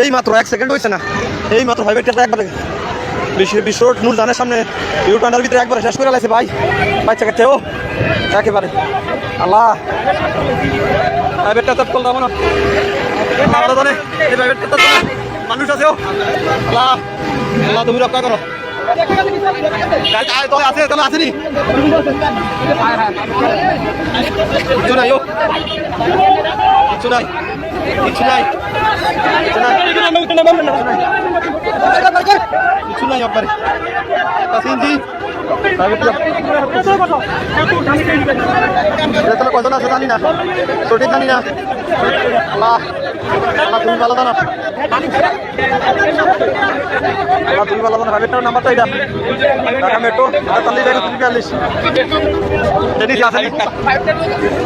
এই মাত্র 1 সেকেন্ড হয়েছে না, এই মাত্র ভাইবেটটা একবারে বিশ্ব নূর জানের সামনে ইউটার্নের ভিতরে একবারে শেষ করে লাগছে ভাই। বাচ্চা কাছে ও একেবারে আল্লাহ ভাইবেটটা তো করলাম না জানে এই ভাইবেটটা তো মানুষ আছে ও আল্লাহ আল্লাহ তুমি রক্ষা করো। আছে তাহলে আসেনি কিছু নাই ও কিছু নাই কিছু নাই কিছু নাই একবারে কাসিনজি কজন আছে জানি না, সঠিক জানি না। আল্লাহ আল্লাহ তুমি ভালো জানো, আল্লাহ তুমি ভালো জানো। ভাইবেটার নাম্বারটা এটা ঢাকা মেট্রো 43 যদি আসেনি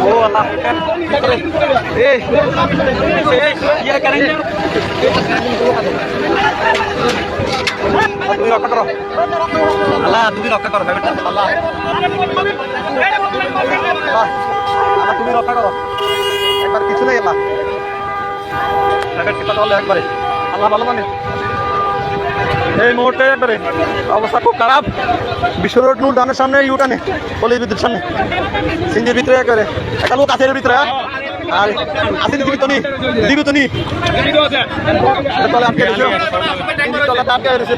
ও আল্লাহ তুমি রক্ষা করো আল্লাহ, তুমি রক্ষা করো ভাইবেটা আল্লাহ আল্লাহ তুমি রক্ষা করো। একবার কিছু নেই আল্লাহ একবারে আল্লাহ ভালো মানে এই মুহূর্তে একবারে অবস্থা খুব খারাপ। বিশ্ব রোড নূর দানের সামনে ইউটানে কলেজ বিদ্যুৎ সামনে সিঞ্জির ভিতরে একবারে একটা লোক আছে এর ভিতরে আর আসেনি জীবিত নি তলে আটকে দিয়েছে।